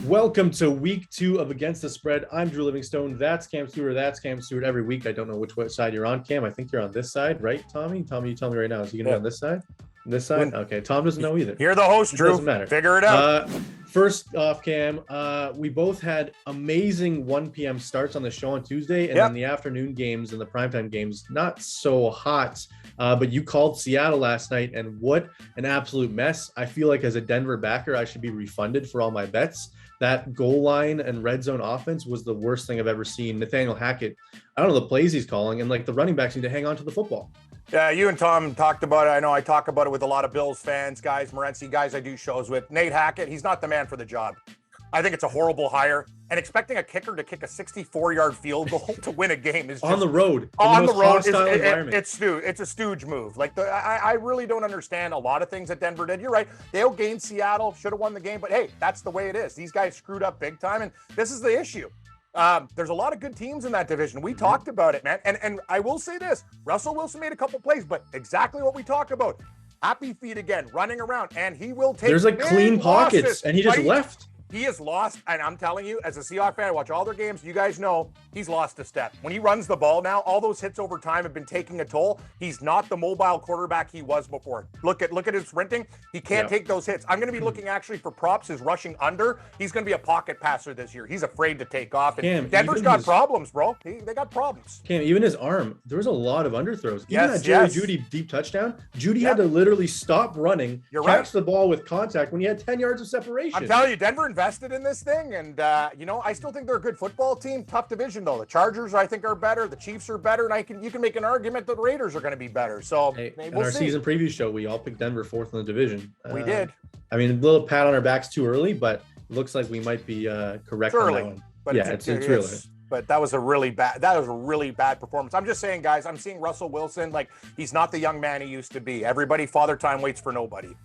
Welcome to week 2 of Against the Spread. I'm Drew Livingstone. That's Cam Stewart. That's Cam Stewart. Every week, I don't know which side you're on, Cam. I think you're on this side, right, Tommy? Tommy, you tell me right now. Is he going to be on this side? This side? Okay. Tom doesn't know either. You're the host, Drew. Doesn't matter. Figure it out. First off, Cam, we both had amazing 1 p.m. starts on the show on Tuesday, and then the afternoon games and the primetime games, not so hot. But you called Seattle last night, and what an absolute mess. I feel like as a Denver backer, I should be refunded for all my bets. That goal line and red zone offense was the worst thing I've ever seen. Nathaniel Hackett, I don't know the plays he's calling, and like the running backs need to hang on to the football. Yeah, you and Tom talked about it. I know I talk about it with a lot of Bills fans, guys, Morency, guys I do shows with. Nate Hackett, he's not the man for the job. I think it's a horrible hire. And expecting a kicker to kick a 64-yard field goal to win a game is just, on the road. On the road, it's a stooge move. Like I really don't understand a lot of things that Denver did. You're right. They outgained Seattle, should have won the game, but hey, that's the way it is. These guys screwed up big time, and this is the issue. There's a lot of good teams in that division. We talked about it, man. And I will say this: Russell Wilson made a couple plays, but exactly what we talk about. Happy feet again, running around, and he will take. There's like clean pockets, losses, and he just left. He has lost, and I'm telling you, as a Seahawks fan, I watch all their games. You guys know he's lost a step. When he runs the ball now, all those hits over time have been taking a toll. He's not the mobile quarterback he was before. Look at his sprinting. He can't take those hits. I'm going to be looking actually for props. His rushing under. He's going to be a pocket passer this year. He's afraid to take off. And Cam, Denver's got problems, bro. They got problems. Cam, even his arm, there was a lot of underthrows. Even that Jerry Jeudy deep touchdown, Jeudy had to literally stop running, catch the ball with contact when he had 10 yards of separation. I'm telling you, Denver invested in this thing. And, I still think they're a good football team. Tough division, though. The Chargers, I think, are better. The Chiefs are better. And you can make an argument that the Raiders are going to be better. So, in our season preview show, we all picked Denver 4th in the division. We did. I mean, a little pat on our backs too early, but it looks like we might be correct on that one. But it's early. But that was a really bad performance. I'm just saying, guys, I'm seeing Russell Wilson, like, he's not the young man he used to be. Everybody, father time waits for nobody.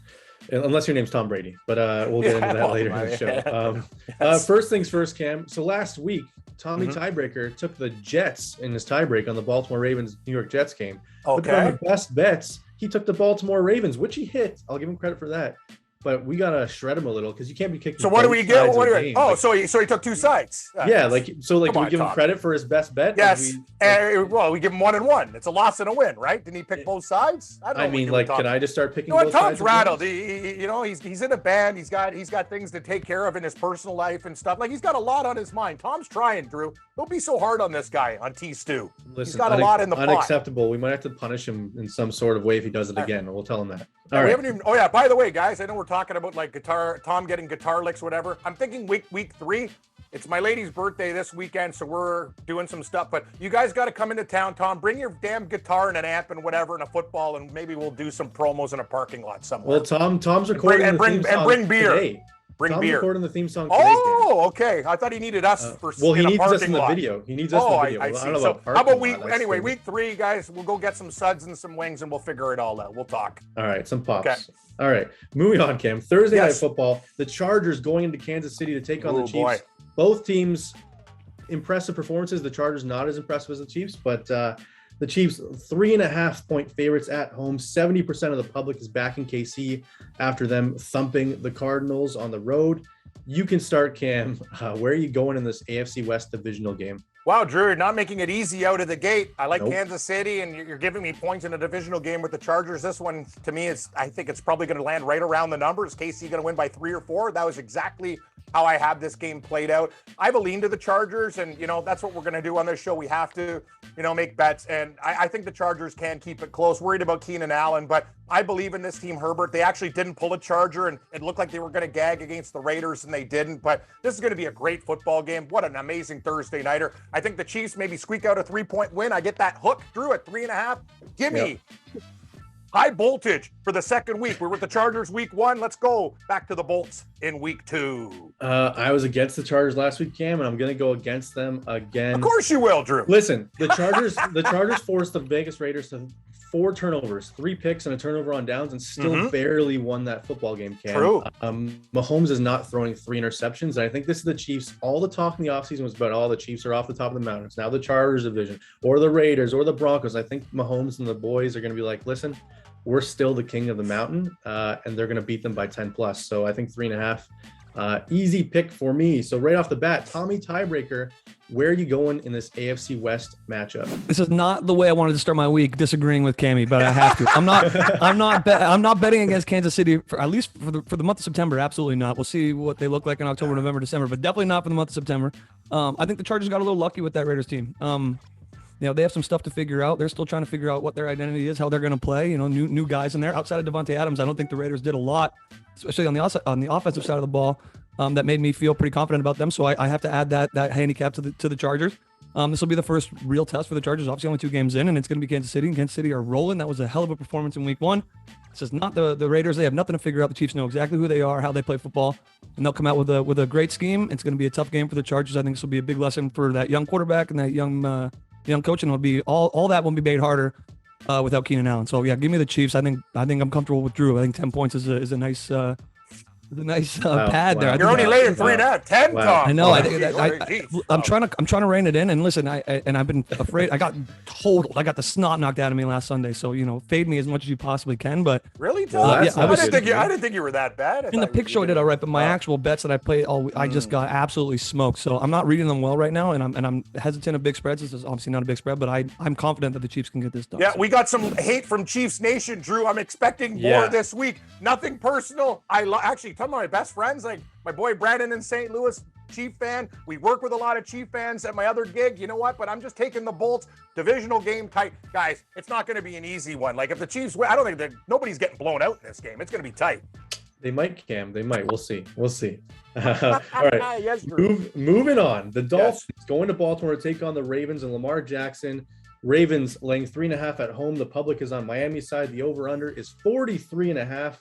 Unless your name's Tom Brady, but we'll get into that later in the show. First things first, Cam. So last week, Tommy Tiebreaker took the Jets in his tiebreak on the Baltimore Ravens New York Jets game. Okay. But on the best bets, he took the Baltimore Ravens, which he hit. I'll give him credit for that. But we gotta shred him a little because you can't be kicking. So what do we get? So he took two sides. Can we give him credit for his best bet? Yes. We give him 1 and 1. It's a loss and a win, right? Didn't he pick both sides? I mean, can I just start picking? Both Tom's sides rattled. He's in a band. He's got things to take care of in his personal life and stuff. Like, he's got a lot on his mind. Tom's trying, Drew. Don't be so hard on this guy on T-Stew. He's got a lot in the pot. Unacceptable. We might have to punish him in some sort of way if he does it again. We'll tell him that. All right. By the way, guys, I know we're talking about like Tom getting guitar licks, whatever. I'm thinking week 3. It's my lady's birthday this weekend, so we're doing some stuff. But you guys got to come into town, Tom. Bring your damn guitar and an amp and whatever and a football, and maybe we'll do some promos in a parking lot somewhere. Well, Tom's recording bring beer. Today. Tom's recording the theme song today. Oh, okay. I thought he needed us for. Well, he needs us in the video. He needs us in the video. I see. I don't know how about week 3, guys? We'll go get some suds and some wings, and we'll figure it all out. We'll talk. All right, some pops. Okay. All right, moving on, Cam. Thursday night football. The Chargers going into Kansas City to take on the Chiefs. Boy. Both teams, impressive performances. The Chargers not as impressive as the Chiefs, but the Chiefs 3.5-point favorites at home. 70% of the public is backing KC after them thumping the Cardinals on the road. You can start, Cam. Where are you going in this AFC West divisional game? Wow, Drew, you're not making it easy out of the gate. I like Kansas City, and you're giving me points in a divisional game with the Chargers. This one, to me, I think it's probably going to land right around the numbers. KC going to win by 3 or 4. That was exactly how I have this game played out. I have a lean to the Chargers, and, that's what we're going to do on this show. We have to, make bets, and I think the Chargers can keep it close. Worried about Keenan Allen, but I believe in this team, Herbert. They actually didn't pull a Charger, and it looked like they were going to gag against the Raiders, and they didn't. But this is going to be a great football game. What an amazing Thursday nighter. I think the Chiefs maybe squeak out a 3-point win. I get that hook, Drew, at 3.5. Give me high voltage for the second week. We're with the Chargers week 1. Let's go back to the Bolts in week 2. I was against the Chargers last week, Cam, and I'm going to go against them again. Of course you will, Drew. Listen, the Chargers forced the Vegas Raiders to 4 turnovers, 3 picks, and a turnover on downs, and still barely won that football game, Cam. True. Mahomes is not throwing 3 interceptions, and I think this is the Chiefs. All the talk in the offseason was about all the Chiefs are off the top of the mountain. It's now the Chargers division, or the Raiders, or the Broncos. I think Mahomes and the boys are going to be like, listen, we're still the king of the mountain, and they're going to beat them by 10 plus. So I think 3.5 Easy pick for me. So right off the bat, Tommy Tiebreaker, where are you going in this AFC West matchup? This is not the way I wanted to start my week, disagreeing with Cammy, but I have to. I'm not betting against Kansas City for at least for the month of September. Absolutely not. We'll see what they look like in October, November, December, but definitely not for the month of September. I think the Chargers got a little lucky with that Raiders team. They have some stuff to figure out. They're still trying to figure out what their identity is, how they're going to play. New guys in there. Outside of Devontae Adams, I don't think the Raiders did a lot, especially on the offensive side of the ball. That made me feel pretty confident about them. So I have to add that handicap to the Chargers. This will be the first real test for the Chargers. Obviously, only 2 games in, and it's going to be Kansas City. And Kansas City are rolling. That was a hell of a performance in Week 1. This is not the Raiders. They have nothing to figure out. The Chiefs know exactly who they are, how they play football, and they'll come out with a great scheme. It's going to be a tough game for the Chargers. I think this will be a big lesson for that young quarterback and that young coach, and it'll be all that will be made harder without Keenan Allen. So yeah, give me the Chiefs. I think I'm comfortable with Drew. I think 10 points is a nice. The nice pad there. You're only laying 3.5, 10, Tom. I know. I'm trying to rein it in. And listen, I've been afraid. I got the snot knocked out of me last Sunday. So fade me as much as you possibly can. But really, Tom? I didn't think you were that bad. In the pick show, I did all right. But my actual bets that I played, I just got absolutely smoked. So I'm not reading them well right now, and I'm hesitant of big spreads. This is obviously not a big spread, but I'm confident that the Chiefs can get this done. Yeah, we got some hate from Chiefs Nation, Drew. I'm expecting more this week. Nothing personal. Actually, some of my best friends, like my boy Brandon in St. Louis, Chief fan. We work with a lot of Chief fans at my other gig. You know what? But I'm just taking the Bolts. Divisional game tight. Guys, it's not going to be an easy one. Like if the Chiefs win, I don't think nobody's getting blown out in this game. It's going to be tight. They might, Cam. They might. We'll see. All right. Yes, moving on. The Dolphins going to Baltimore to take on the Ravens and Lamar Jackson. Ravens laying 3.5 at home. The public is on Miami's side. The over-under is 43.5.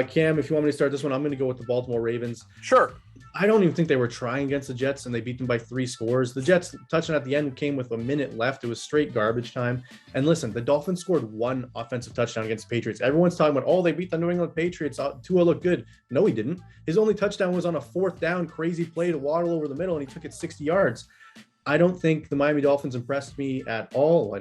Cam, if you want me to start this one, I'm going to go with the Baltimore Ravens. Sure. I don't even think they were trying against the Jets, and they beat them by 3 scores. The Jets touchdown at the end came with a minute left. It was straight garbage time. And listen, the Dolphins scored 1 offensive touchdown against the Patriots. Everyone's talking about, they beat the New England Patriots. Tua looked good. No, he didn't. His only touchdown was on a 4th down, crazy play to waddle over the middle, and he took it 60 yards. I don't think the Miami Dolphins impressed me at all.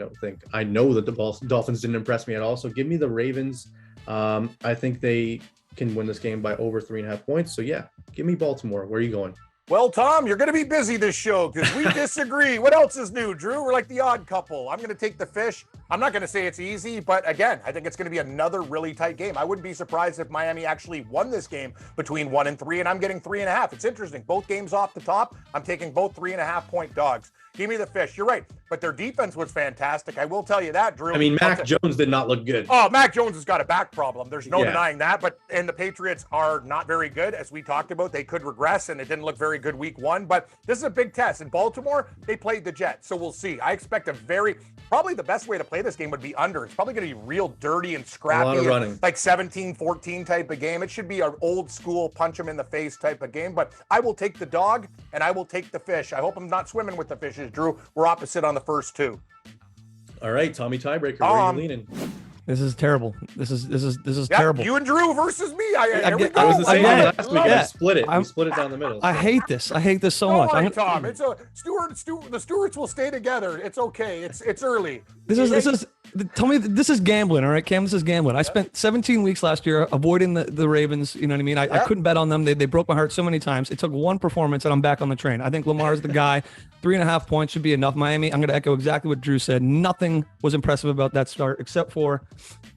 I know that the Dolphins didn't impress me at all. So give me the Ravens. I think they can win this game by over 3.5 points. So yeah, give me Baltimore. Where are you going? Well, Tom, you're going to be busy this show because we disagree. What else is new, Drew? We're like the odd couple. I'm going to take the fish. I'm not going to say it's easy, but again, I think it's going to be another really tight game. I wouldn't be surprised if Miami actually won this game between 1 and 3, and I'm getting 3.5. It's interesting. Both games off the top. I'm taking both 3.5 point dogs. Give me the fish. You're right. But their defense was fantastic. I will tell you that, Drew. I mean, Mac Jones did not look good. Oh, Mac Jones has got a back problem. There's no denying that. And the Patriots are not very good. As we talked about, they could regress, and it didn't look very good week 1. But this is a big test. In Baltimore, they played the Jets. So we'll see. I expect probably the best way to play this game would be under. It's probably going to be real dirty and scrappy. A lot of running. Like 17-14 type of game. It should be an old school punch them in the face type of game. But I will take the dog, and I will take the fish. I hope I'm not swimming with the fishes, Drew. We're opposite on the first 2. All right, Tommy Tiebreaker, where are you leaning? This is terrible. This is terrible. You and Drew versus me. I was the same last week. We split it. We split it down the middle. I hate this. I hate this so much. Don't worry, Tom. It's the Stewarts will stay together. It's okay. It's early. Tell me, this is gambling, all right, Cam? This is gambling. I spent 17 weeks last year avoiding the Ravens. You know what I mean? I couldn't bet on them. They broke my heart so many times. It took 1 performance, and I'm back on the train. I think Lamar's the guy. 3.5 points should be enough. Miami, I'm going to echo exactly what Drew said. Nothing was impressive about that start, except for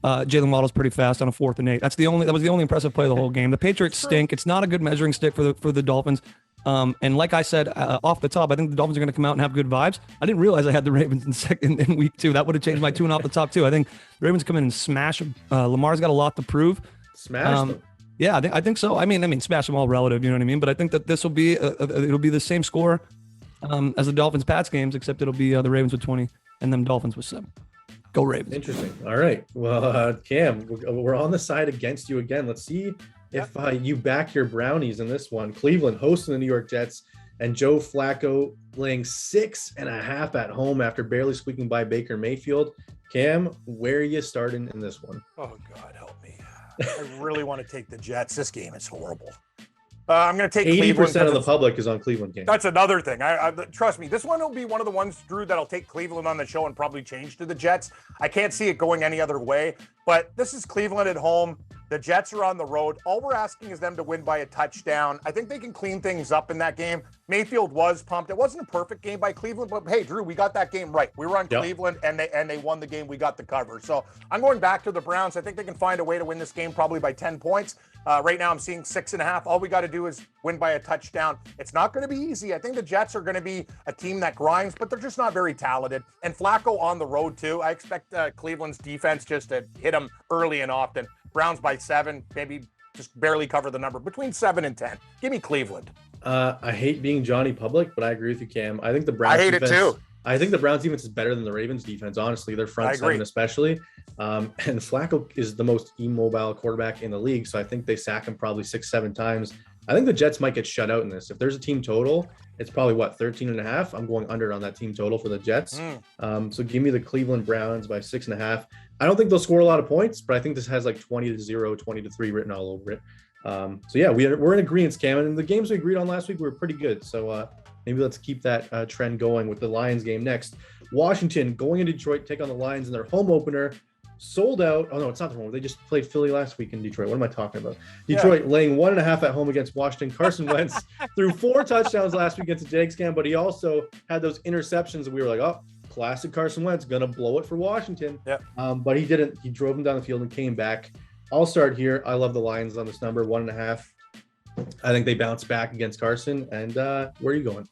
Jalen Waddle's pretty fast on a 4th and 8. That was the only impressive play of the whole game. The Patriots stink. It's not a good measuring stick for the Dolphins. And like I said, off the top, I think the Dolphins are going to come out and have good vibes. I didn't realize I had the Ravens in week 2. That would have changed my tune off the top too. I think the Ravens come in and smash them. Lamar's got a lot to prove. Smash them. Yeah, I think so. I mean, smash them all relative. You know what I mean? But I think that this will be it'll be the same score as the Dolphins Pats games, except it'll be the Ravens with 20 and them Dolphins with 7. Go Ravens. Interesting. All right. Well, Cam, we're on the side against you again. Let's see if you back your Brownies in this one. Cleveland hosting the New York Jets, and Joe Flacco laying 6.5 at home after barely squeaking by Baker Mayfield. Cam, where are you starting in this one? Oh, God, help me. I really want to take the Jets. This game is horrible. I'm going to take 80% of the public is on Cleveland game. That's another thing. I trust me, this one will be one of the ones, Drew, that'll take Cleveland on the show and probably change to the Jets. I can't see it going any other way, but this is Cleveland at home. The Jets are on the road. All we're asking is them to win by a touchdown. I think they can clean things up in that game. Mayfield was pumped. It wasn't a perfect game by Cleveland, but hey, Drew, we got that game right. We were on Cleveland, and they won the game. We got the cover. So I'm going back to the Browns. I think they can find a way to win this game probably by 10 points. Right now I'm seeing 6.5. All we got to do is win by a touchdown. It's not going to be easy. I think the Jets are going to be a team that grinds, but they're just not very talented. And Flacco on the road too. I expect Cleveland's defense just to hit them early and often. Browns by 7, maybe just barely cover the number, between 7 and 10. Give me Cleveland. I hate being Johnny Public, but I agree with you, Cam. I think the Browns I hate it too. I think the Browns defense is better than the Ravens defense, honestly. Their front seven especially. And Flacco is the most immobile quarterback in the league, so I think they sack him probably 6-7 times. I think the Jets might get shut out in this. If there's a team total, it's probably 13.5. I'm going under on that team total for the Jets. So give me the Cleveland Browns by 6.5. I don't think they'll score a lot of points, but I think this has like 20-0, 20-3 written all over it. So yeah, we're in agreement, Cam. And the games we agreed on last week were pretty good. So maybe let's keep that trend going with the Lions game next. Washington going into Detroit, take on the Lions in their home opener. Sold out. Oh no, it's not the home. They just played Philly last week in Detroit. What am I talking about? Detroit laying 1.5 at home against Washington. Carson Wentz threw 4 touchdowns last week against the Jags game, but he also had those interceptions. We were like, oh, classic Carson Wentz, gonna blow it for Washington. But he didn't. He drove him down the field and came back. I'll start here. I love the Lions on this number, 1.5. I think they bounce back against Carson. And where are you going?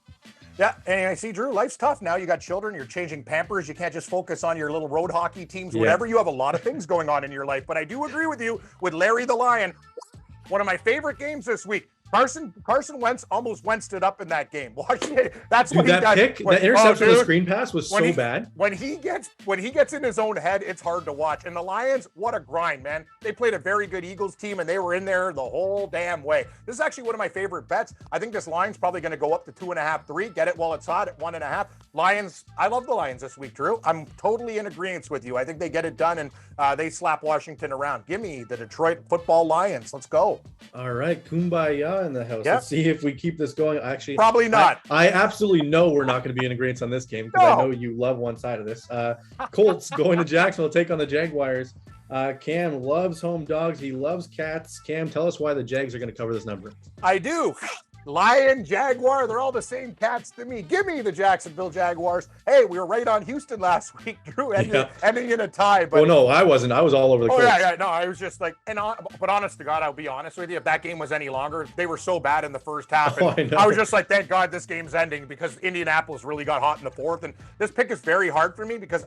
Yeah, and I see, Drew, life's tough now. You got children, you're changing Pampers. You can't just focus on your little road hockey teams, whatever. You have a lot of things going on in your life. But I do agree with you with Larry the Lion. One of my favorite games this week. Carson Wentz almost Wentzed it up in that game. That's what he does. That interception of the screen pass was so bad. When he gets in his own head, it's hard to watch. And the Lions, what a grind, man. They played a very good Eagles team, and they were in there the whole damn way. This is actually one of my favorite bets. I think this line's probably going to go up to 2.5, 3. Get it while it's hot at 1.5. Lions, I love the Lions this week, Drew. I'm totally in agreement with you. I think they get it done, and they slap Washington around. Give me the Detroit football Lions. Let's go. All right, kumbaya in the house. Let's see if we keep this going. Actually, probably not. I absolutely know we're not going to be in agreement on this game because I know you love one side of this. Colts going to Jacksonville, take on the Jaguars. Cam loves home dogs. He loves cats. Cam, tell us why the Jags are going to cover this number. I do. Lion, Jaguar, they're all the same cats to me. Give me the Jacksonville Jaguars. Hey, we were right on Houston last week, Drew, ending in a tie. But no, I wasn't. I was all over the Colts. No, I was just like, but honest to God, I'll be honest with you. If that game was any longer, they were so bad in the first half. And I was just like, thank God this game's ending because Indianapolis really got hot in the fourth. And this pick is very hard for me because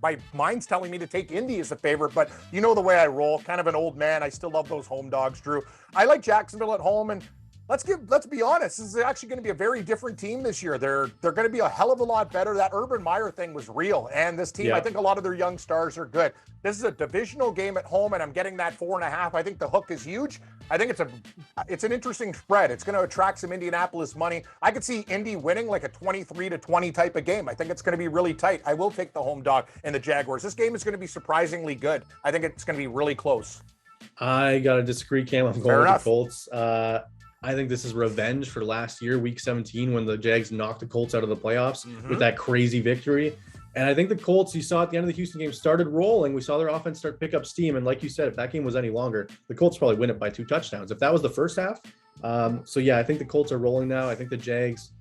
my mind's telling me to take Indy as a favorite. But you know the way I roll, kind of an old man. I still love those home dogs, Drew. I like Jacksonville at home, and let's be honest. This is actually going to be a very different team this year. They're going to be a hell of a lot better. That Urban Meyer thing was real. And this team, I think a lot of their young stars are good. This is a divisional game at home, and I'm getting that 4.5. I think the hook is huge. I think it's an interesting spread. It's going to attract some Indianapolis money. I could see Indy winning like a 23-20 type of game. I think it's going to be really tight. I will take the home dog and the Jaguars. This game is going to be surprisingly good. I think it's going to be really close. I got to disagree, Cam. I'm going with the Colts. I think this is revenge for last year, week 17, when the Jags knocked the Colts out of the playoffs with that crazy victory. And I think the Colts, you saw at the end of the Houston game, started rolling. We saw their offense start to pick up steam. And like you said, if that game was any longer, the Colts probably win it by 2 touchdowns. If that was the first half. So yeah, I think the Colts are rolling now. I think the Jags,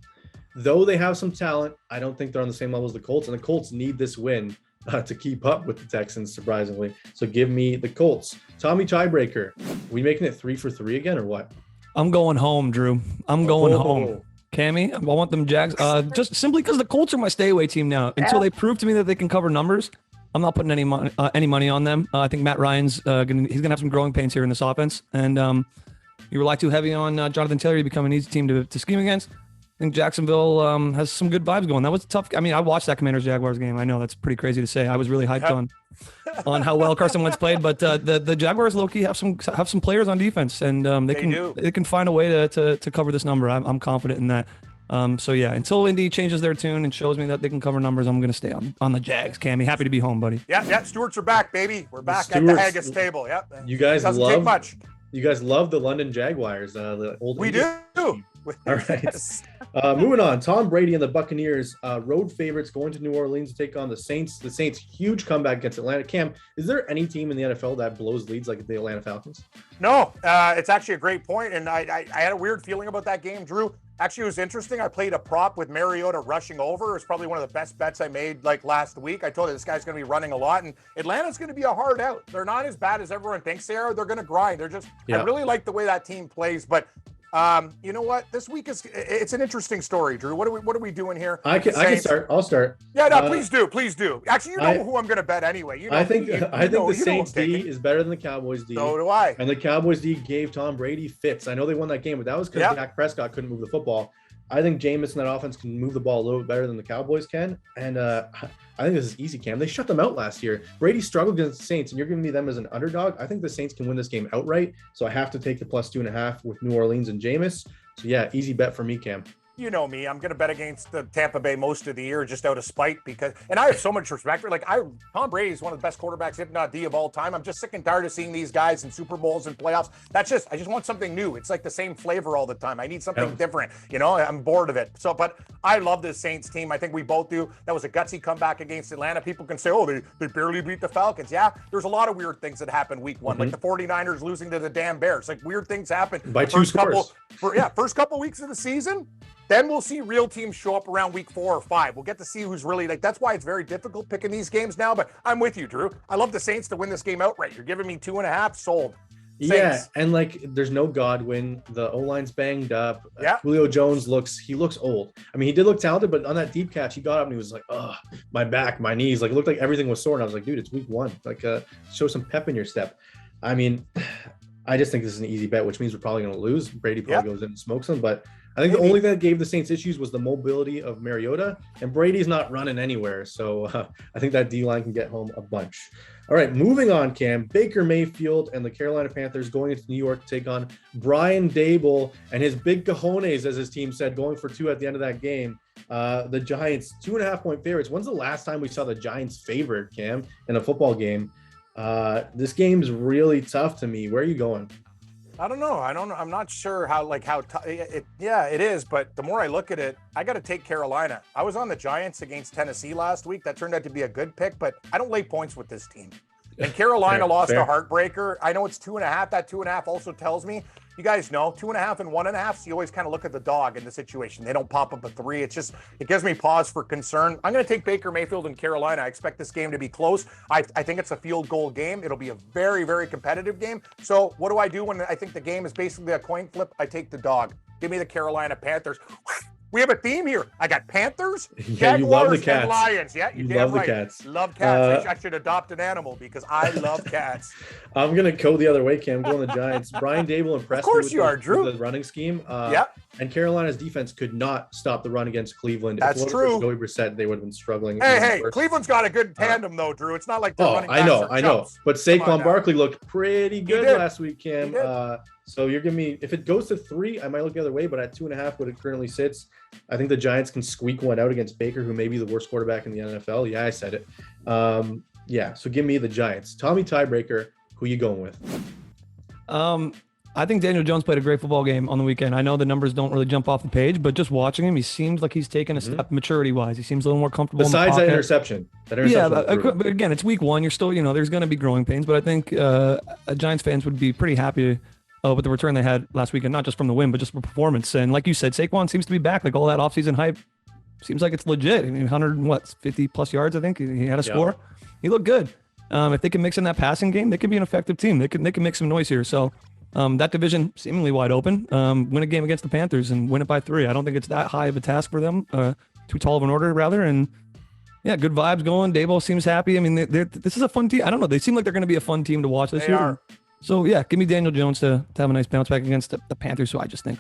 though they have some talent, I don't think they're on the same level as the Colts. And the Colts need this win to keep up with the Texans, surprisingly. So give me the Colts. Tommy Tiebreaker. We making it 3 for 3 again or what? I'm going home, Drew. I'm going home. Cammy, I want them Jags. Just simply because the Colts are my stay away team now. Until they prove to me that they can cover numbers, I'm not putting any money on them. I think Matt Ryan's he's gonna have some growing pains here in this offense. And you rely too heavy on Jonathan Taylor to become an easy team to scheme against. I think Jacksonville has some good vibes going. That was tough. I mean, I watched that Commanders-Jaguars game. I know that's pretty crazy to say. I was really hyped on how well Carson Wentz played, but the Jaguars low-key have some players on defense, and they can find a way to cover this number. I'm confident in that. So yeah, until Indy changes their tune and shows me that they can cover numbers, I'm gonna stay on the Jags. Cammy, happy to be home, buddy. Yeah. Stewarts are back, baby. We're back at the Haggis table. Yep. You guys love the London Jaguars. The old we do. All right. Moving on. Tom Brady and the Buccaneers, road favorites going to New Orleans to take on the Saints. The Saints, huge comeback against Atlanta. Cam, is there any team in the NFL that blows leads like the Atlanta Falcons? No, it's actually a great point, and I had a weird feeling about that game, Drew. Actually, it was interesting. I played a prop with Mariota rushing over. It was probably one of the best bets I made like last week. I told you this guy's going to be running a lot, and Atlanta's going to be a hard out. They're not as bad as everyone thinks they are. They're going to grind. They're just, I really like the way that team plays, but you know what? This week it's an interesting story, Drew. What are we doing here? I can start. I'll start. Yeah, no, please do. Actually, you know who I'm going to bet anyway. You know, I think the Saints D is better than the Cowboys D. So do I. And the Cowboys D gave Tom Brady fits. I know they won that game, but that was because Dak Prescott couldn't move the football. I think Jameis and that offense can move the ball a little bit better than the Cowboys can. And I think this is easy, Cam. They shut them out last year. Brady struggled against the Saints, and you're giving me them as an underdog. I think the Saints can win this game outright. So I have to take the +2.5 with New Orleans and Jameis. So yeah, easy bet for me, Cam. You know me, I'm going to bet against the Tampa Bay most of the year just out of spite and I have so much respect for Tom Brady is one of the best quarterbacks, if not the of all time. I'm just sick and tired of seeing these guys in Super Bowls and playoffs. I just want something new. It's like the same flavor all the time. I need something different. You know, I'm bored of it. So, but I love this Saints team. I think we both do. That was a gutsy comeback against Atlanta. People can say, oh, they barely beat the Falcons. Yeah, there's a lot of weird things that happened week one, like the 49ers losing to the damn Bears. Like weird things happen. By two scores. First couple weeks of the season. Then we'll see real teams show up around week 4 or 5. We'll get to see who's really that's why it's very difficult picking these games now. But I'm with you, Drew. I love the Saints to win this game outright. You're giving me 2.5 sold. Saints. Yeah, and there's no Godwin. The O-line's banged up. Yeah. Julio Jones looks old. I mean, he did look talented, but on that deep catch, he got up and he was like, oh, my back, my knees. It looked like everything was sore. And I was like, dude, it's week 1. Show some pep in your step. I mean, I just think this is an easy bet, which means we're probably going to lose. Brady probably goes in and smokes them, but I think the only thing that gave the Saints issues was the mobility of Mariota, and Brady's not running anywhere. So I think that D-line can get home a bunch. All right, moving on, Cam. Baker Mayfield and the Carolina Panthers going into New York to take on Brian Daboll and his big cojones, as his team said, going for 2 at the end of that game. The Giants, 2.5-point favorites. When's the last time we saw the Giants favored, Cam, in a football game? This game's really tough to me. Where are you going? I don't know. I'm not sure how it is. But the more I look at it, I got to take Carolina. I was on the Giants against Tennessee last week. That turned out to be a good pick, but I don't lay points with this team. And Carolina lost a heartbreaker. I know it's 2.5. That 2.5 also tells me, you guys know, 2.5 and 1.5. So you always kind of look at the dog in the situation. They don't pop up a 3. It gives me pause for concern. I'm going to take Baker Mayfield in Carolina. I expect this game to be close. I think it's a field goal game. It'll be a very, very competitive game. So what do I do when I think the game is basically a coin flip? I take the dog. Give me the Carolina Panthers. We have a theme here. I got Panthers, Jaguars, you love the cats. And Lions. Yeah, you damn love right. The cats. Love cats. I should adopt an animal because I love cats. I'm going to go the other way, Cam. I'm going the Giants. Brian Daboll impressed me with the running scheme. And Carolina's defense could not stop the run against Cleveland. That's true. Joey Brissett, they would have been struggling. Hey, Cleveland's got a good tandem, though, Drew. It's not like they're running I know. But Saquon Barkley looked pretty good last week, Cam. So you're giving me, if it goes to 3, I might look the other way, but at 2.5, what it currently sits, I think the Giants can squeak one out against Baker, who may be the worst quarterback in the NFL. Yeah, I said it. So give me the Giants. Tommy Tiebreaker, who you going with? I think Daniel Jones played a great football game on the weekend. I know the numbers don't really jump off the page, but just watching him, he seems like he's taken a step maturity-wise. He seems a little more comfortable. Besides that interception. Yeah, but again, it's week 1. You're still, there's going to be growing pains, but I think Giants fans would be pretty happy with the return they had last weekend, not just from the win, but just from performance. And like you said, Saquon seems to be back. Like all that offseason hype seems like it's legit. I mean, 50+ yards, I think he had a score. He looked good. If they can mix in that passing game, they can be an effective team. They can make some noise here. So that division seemingly wide open. Win a game against the Panthers and win it by 3. I don't think it's that high of a task for them. Too tall of an order, rather. And yeah, good vibes going. Daboll seems happy. I mean, this is a fun team. I don't know. They seem like they're going to be a fun team to watch this year. Are. So yeah, give me Daniel Jones to have a nice bounce back against the Panthers, who I just think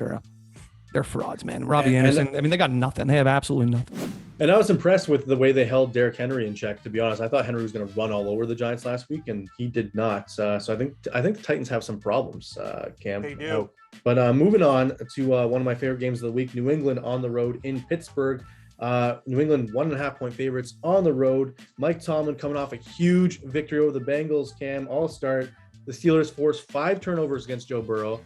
they're frauds, man. Robbie Anderson. I mean, they got nothing. They have absolutely nothing. And I was impressed with the way they held Derrick Henry in check, to be honest. I thought Henry was going to run all over the Giants last week, and he did not. So I think the Titans have some problems, Cam. They do. But moving on to one of my favorite games of the week, New England on the road in Pittsburgh. New England 1.5-point favorites on the road. Mike Tomlin coming off a huge victory over the Bengals, Cam. All start. The Steelers forced 5 turnovers against Joe Burrow,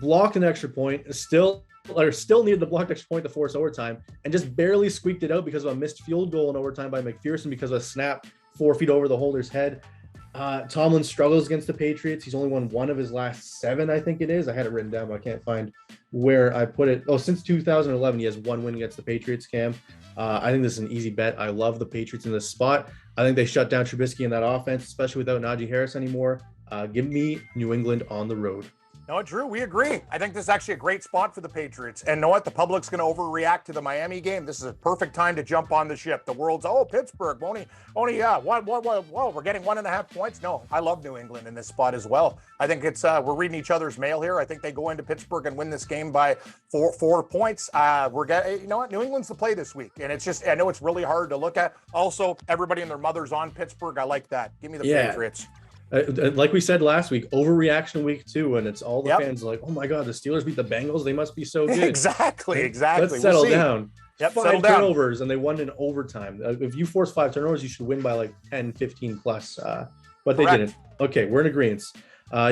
blocked an extra point, still still needed the blocked extra point to force overtime and just barely squeaked it out because of a missed field goal in overtime by McPherson because of a snap 4 feet over the holder's head. Tomlin struggles against the Patriots. He's only won one of his last 7, I think it is. I had it written down, but I can't find where I put it. Oh, since 2011, he has 1 win against the Patriots, Cam. I think this is an easy bet. I love the Patriots in this spot. I think they shut down Trubisky in that offense, especially without Najee Harris anymore. Give me New England on the road. No, Drew, we agree. I think this is actually a great spot for the Patriots. And know what? The public's going to overreact to the Miami game. This is a perfect time to jump on the ship. The world's, Pittsburgh, whoa, we're getting 1.5 points. No, I love New England in this spot as well. I think it's, we're reading each other's mail here. I think they go into Pittsburgh and win this game by four points. You know what? New England's the play this week. And it's just, I know it's really hard to look at. Also, everybody and their mother's on Pittsburgh. I like that. Give me the Patriots. Like we said last week, overreaction week 2, and it's all the fans like, oh my God, the Steelers beat the Bengals. They must be so good. Exactly. Let's settle down. Yep, 5 turnovers, and they won in overtime. If you force 5 turnovers, you should win by like 10, 15 plus. But they didn't. Okay, we're in agreement.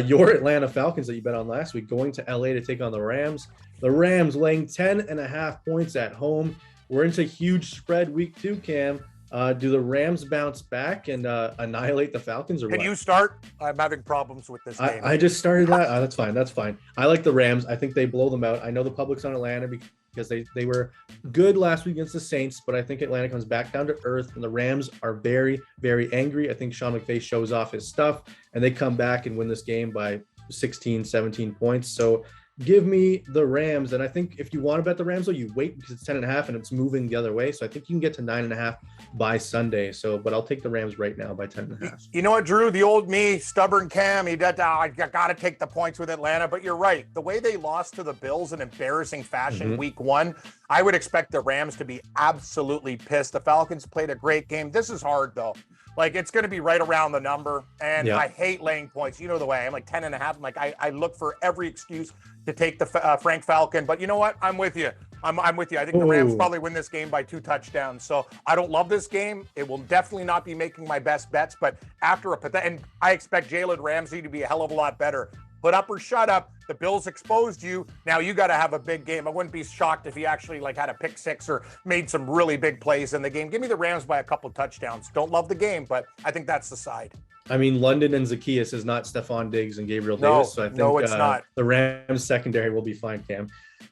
Your Atlanta Falcons that you bet on last week going to LA to take on the Rams. The Rams laying 10.5 points at home. We're into huge spread week 2, Cam. Do the Rams bounce back and annihilate the Falcons, or Can what? you start? I'm having problems with this game. I just started that. That's fine. I like the Rams. I think they blow them out. I know the public's on Atlanta because they were good last week against the Saints, but I think Atlanta comes back down to earth, and the Rams are very, very angry. I think Sean McVay shows off his stuff, and they come back and win this game by 16, 17 points. So give me the Rams. And I think if you want to bet the Rams, though, you wait because it's 10.5 and it's moving the other way. So I think you can get to 9.5 by Sunday. But I'll take the Rams right now by 10.5. You know what, Drew? The old me, stubborn Cam, I got to take the points with Atlanta. But you're right. The way they lost to the Bills in embarrassing fashion week 1, I would expect the Rams to be absolutely pissed. The Falcons played a great game. This is hard, though. Like, it's going to be right around the number. And I hate laying points. You know the way. I'm like 10.5. I'm like, I look for every excuse to take the Frank Falcon. But you know what? I'm with you. I'm with you. I think the Rams probably win this game by 2 touchdowns. So I don't love this game. It will definitely not be making my best bets. But after and I expect Jalen Ramsey to be a hell of a lot better. Put up or shut up. The Bills exposed you. Now you got to have a big game. I wouldn't be shocked if he actually had a pick 6 or made some really big plays in the game. Give me the Rams by a couple touchdowns. Don't love the game, but I think that's the side. I mean, London and Zacchaeus is not Stephon Diggs and Gabriel Davis. So I think it's not. The Rams secondary will be fine, Cam.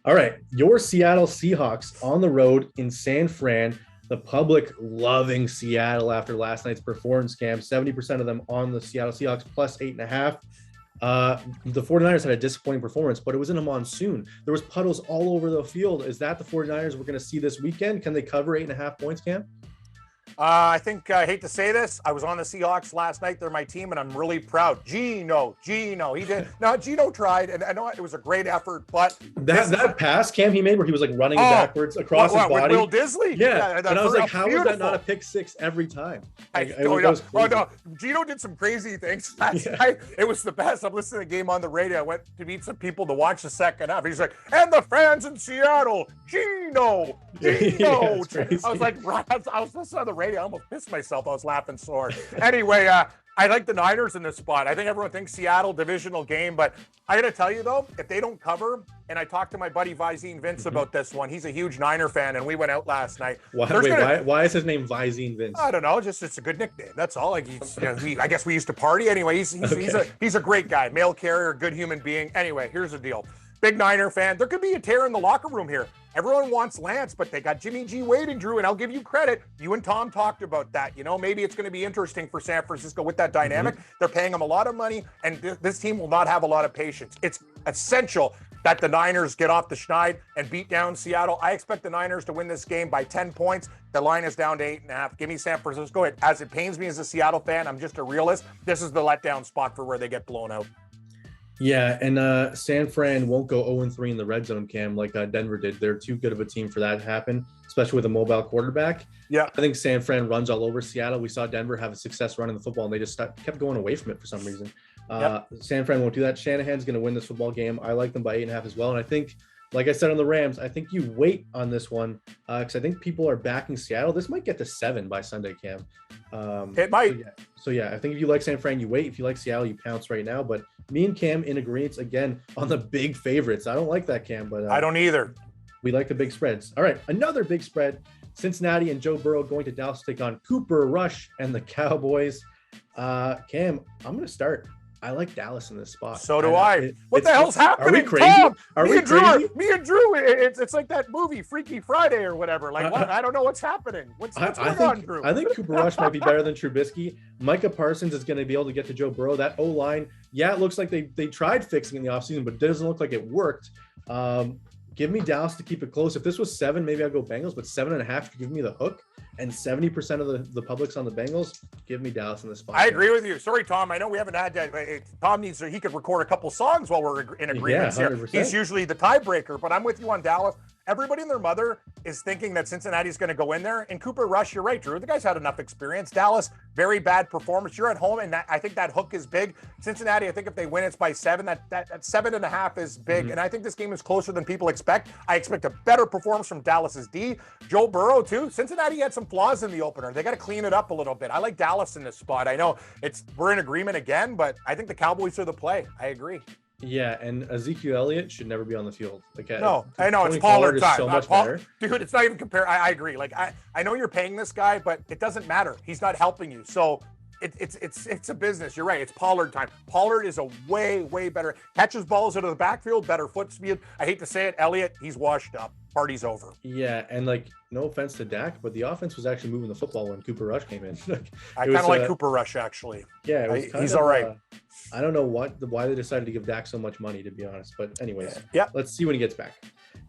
All right. Your Seattle Seahawks on the road in San Fran. The public loving Seattle after last night's performance, Cam. 70% of them on the Seattle Seahawks plus 8.5. The 49ers had a disappointing performance, but it was in a monsoon. There was puddles all over the field. Is that the 49ers we're going to see this weekend? Can they cover 8.5 points, Cam? I think I hate to say this. I was on the Seahawks last night. They're my team, and I'm really proud. Gino, he did. No, Gino tried, and I know it was a great effort, but that pass Cam he made where he was like running backwards across his body. With Will Disley? Yeah. And I was like, how was that not a pick 6 every time? Gino did some crazy things last night. It was the best. I'm listening to the game on the radio. I went to meet some people to watch the second half. He's like, and the fans in Seattle, Gino. I was like, I was listening on the radio. I almost pissed myself. I was laughing so hard. Anyway, I like the Niners in this spot. I think everyone thinks Seattle divisional game, but I got to tell you though, if they don't cover, and I talked to my buddy Visine Vince about this one. He's a huge Niner fan, and we went out last night. Why is his name Visine Vince? I don't know. Just it's a good nickname. That's all. Like I guess we used to party anyway. He's a great guy, mail carrier, good human being. Anyway, here's the deal. Big Niner fan. There could be a tear in the locker room here. Everyone wants Lance, but they got Jimmy G waiting, Drew, and I'll give you credit. You and Tom talked about that. Maybe it's going to be interesting for San Francisco with that dynamic. They're paying them a lot of money, and this team will not have a lot of patience. It's essential that the Niners get off the schneid and beat down Seattle. I expect the Niners to win this game by 10 points. The line is down to 8.5. Give me San Francisco. As it pains me as a Seattle fan, I'm just a realist. This is the letdown spot for where they get blown out. Yeah, and San Fran won't go 0-3 in the red zone, Cam, like Denver did. They're too good of a team for that to happen, especially with a mobile quarterback. Yeah, I think San Fran runs all over Seattle. We saw Denver have a success running the football, and they just kept going away from it for some reason. San Fran won't do that. Shanahan's going to win this football game. I like them by 8.5 as well, and I think like I said on the Rams, I think you wait on this one because I think people are backing Seattle. This might get to 7 by Sunday, Cam. It might. So yeah, I think if you like San Fran, you wait. If you like Seattle, you pounce right now. But me and Cam in agreement again on the big favorites. I don't like that, Cam, but I don't either. We like the big spreads. All right, another big spread. Cincinnati and Joe Burrow going to Dallas to take on Cooper Rush and the Cowboys. Cam, I'm going to start. I like Dallas in this spot. So do I. What the hell's happening? Are we crazy? Tom, are we crazy? Me and Drew, it's like that movie, Freaky Friday or whatever. Like, what? I don't know what's happening. What's going on, Drew? I think Cooper Rush might be better than Trubisky. Micah Parsons is going to be able to get to Joe Burrow. That O-line, yeah, it looks like they tried fixing in the offseason, but it doesn't look like it worked. Give me Dallas to keep it close. If this was 7, maybe I'd go Bengals, but 7.5 give me the hook. And 70% of the public's on the Bengals. Give me Dallas in this spot. I agree with you. Sorry, Tom. I know we haven't had that. Tom he could record a couple songs while we're in agreement here. He's usually the tiebreaker, but I'm with you on Dallas. Everybody and their mother is thinking that Cincinnati's going to go in there. And Cooper Rush, you're right, Drew. The guy's had enough experience. Dallas, very bad performance. You're at home, and I think that hook is big. Cincinnati, I think if they win, it's by 7. That 7.5 is big. Mm-hmm. And I think this game is closer than people expect. I expect a better performance from Dallas's D. Joe Burrow, too. Cincinnati had some flaws in the opener. They got to clean it up a little bit. I like Dallas in this spot. I know we're in agreement again, but I think the Cowboys are the play. I agree. Yeah, and Ezekiel Elliott should never be on the field. No, I know it's Pollard time. So much better. Dude, it's not even compare. I agree. Like I know you're paying this guy, but it doesn't matter. He's not helping you. So it's a business. You're right. It's Pollard time. Pollard is a way better. Catches balls out of the backfield, better foot speed. I hate to say it, Elliott, he's washed up. Party's over. Yeah, and no offense to Dak, but the offense was actually moving the football when Cooper Rush came in. I kind of like Cooper Rush actually. Yeah, he's all right. I don't know why they decided to give Dak so much money, to be honest. But anyways, let's see when he gets back.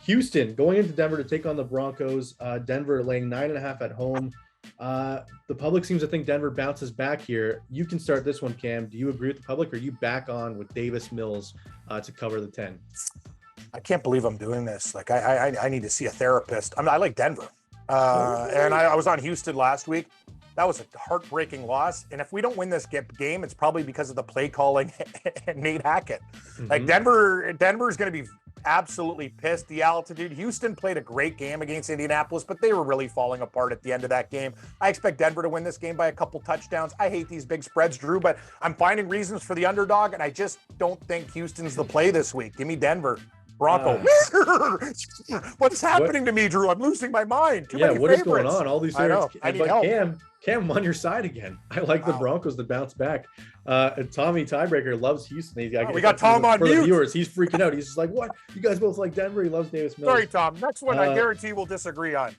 Houston going into Denver to take on the Broncos. Denver laying 9.5 at home. The public seems to think Denver bounces back here. You can start this one, Cam. Do you agree with the public, or are you back on with Davis Mills to cover the 10? I can't believe I'm doing this. Like I need to see a therapist. I like Denver, and I was on Houston last week. That was a heartbreaking loss. And if we don't win this game, it's probably because of the play calling and Nate Hackett. Mm-hmm. Like Denver's going to be absolutely pissed. The altitude. Houston played a great game against Indianapolis, but they were really falling apart at the end of that game. I expect Denver to win this game by a couple touchdowns. I hate these big spreads, Drew, but I'm finding reasons for the underdog, and I just don't think Houston's the play this week. Give me Denver. Bronco. What's happening to me, Drew? I'm losing my mind. What is going on? All these favorites. I need help. Cam, I'm on your side again. I like the Broncos to bounce back. Tommy Tiebreaker loves Houston. We got Tom on mute. For the viewers, he's freaking out. He's just like, what? You guys both like Denver? He loves Davis Mills. Sorry, Tom. Next one, I guarantee we'll disagree on.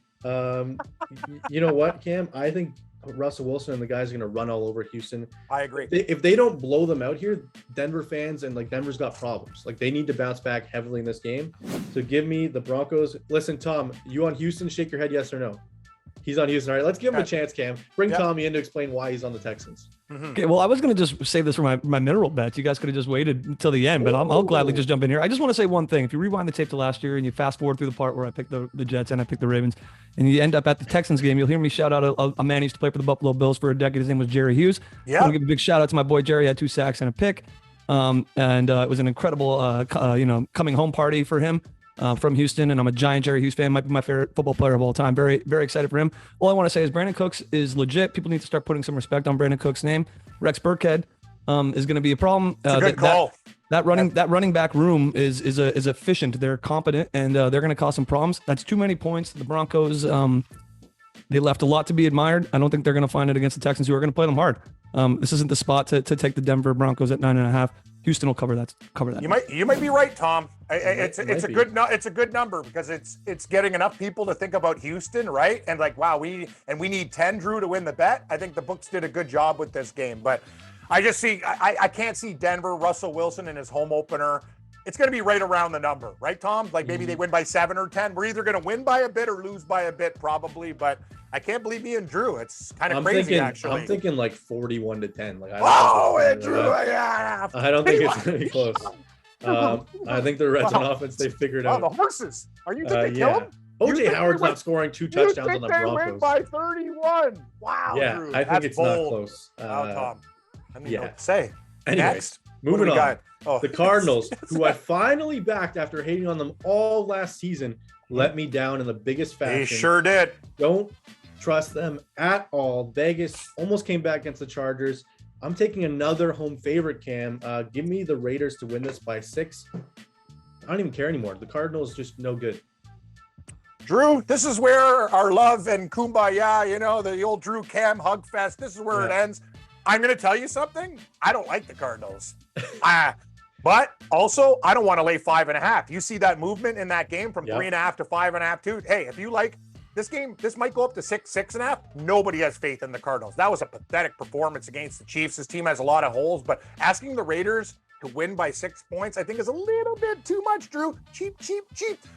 You know what, Cam? I think Russell Wilson and the guys are going to run all over Houston. I agree. If they don't blow them out here, Denver fans and Denver's got problems. They need to bounce back heavily in this game. So give me the Broncos. Listen, Tom, you on Houston? Shake your head yes or no. He's on Houston. All right, let's give him a chance, Cam. Bring Tommy in to explain why he's on the Texans. Mm-hmm. Okay, well, I was going to just save this for my mineral bets. You guys could have just waited until the end, but I'll gladly just jump in here. I just want to say one thing. If you rewind the tape to last year and you fast forward through the part where I picked the Jets and I picked the Ravens, and you end up at the Texans game, you'll hear me shout out a man who used to play for the Buffalo Bills for a decade. His name was Jerry Hughes. I want to give a big shout out to my boy Jerry. He had 2 sacks and a pick. It was an incredible coming home party for him. From Houston, and I'm a giant Jerry Hughes fan. Might be my favorite football player of all time. Very, very excited for him. All I want to say is Brandon Cooks is legit. People need to start putting some respect on Brandon Cooks' name. Rex Burkhead is going to be a problem. It's a good call. That running back room is efficient. They're competent, and they're going to cause some problems. That's too many points. The Broncos, they left a lot to be admired. I don't think they're going to find it against the Texans, who are going to play them hard. This isn't the spot to take the Denver Broncos at 9.5. Houston will cover that. You might be right, Tom. It's a good number because it's getting enough people to think about Houston, right? And we need 10, Drew, to win the bet. I think the books did a good job with this game, but I can't see Denver, Russell Wilson in his home opener. It's going to be right around the number, right, Tom? Maybe they win by 7 or 10. We're either going to win by a bit or lose by a bit, probably. But I can't believe me and Drew. It's kind of crazy, actually. I'm thinking 41-10. Drew, yeah. I don't think it's going to be close. I think the Reds on offense, they figured out. The horses. Are you going to kill them? OJ Howard's not scoring 2 touchdowns on the Broncos. They win by 31. Wow, yeah, Drew. I think it's bold. Not close. Tom. I mean, what to say. Anyways. Next. Moving on. Got? Oh. The Cardinals, who I finally backed after hating on them all last season, let me down in the biggest fashion. They sure did. Don't trust them at all. Vegas almost came back against the Chargers. I'm taking another home favorite, Cam. Give me the Raiders to win this by 6. I don't even care anymore. The Cardinals just no good. Drew, this is where our love and kumbaya, the old Drew Cam hug fest, this is where it ends. I'm going to tell you something. I don't like the Cardinals. But also, I don't want to lay 5.5. You see that movement in that game from 3.5 to 5.5 too. Hey, if you like this game, this might go up to 6.5. Nobody has faith in the Cardinals. That was a pathetic performance against the Chiefs. This team has a lot of holes, but asking the Raiders to win by 6 points, I think is a little bit too much, Drew. Cheap.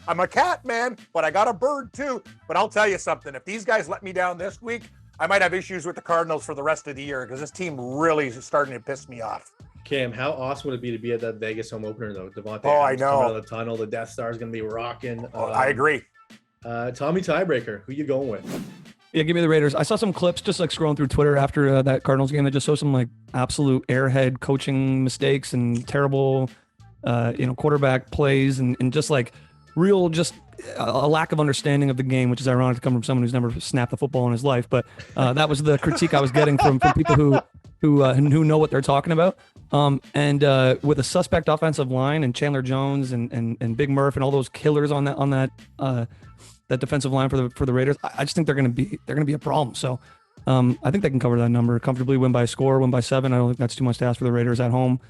I'm a cat, man, but I got a bird too. But I'll tell you something. If these guys let me down this week, I might have issues with the Cardinals for the rest of the year because this team really is starting to piss me off. Cam, how awesome would it be to be at that Vegas home opener, though? Devontae I know. Coming out of the tunnel. The Death Star is going to be rocking. I agree. Tommy Tiebreaker, who you going with? Yeah, give me the Raiders. I saw some clips just like scrolling through Twitter after that Cardinals game that just show some like absolute airhead coaching mistakes and terrible, quarterback plays and just like real just a lack of understanding of the game, which is ironic to come from someone who's never snapped the football in his life. But that was the critique I was getting from people who know what they're talking about. And with a suspect offensive line and Chandler Jones and Big Murph and all those killers on that defensive line for the Raiders, I just think they're going to be a problem. So I think they can cover that number comfortably, win by a score, win by 7. I don't think that's too much to ask for the Raiders at home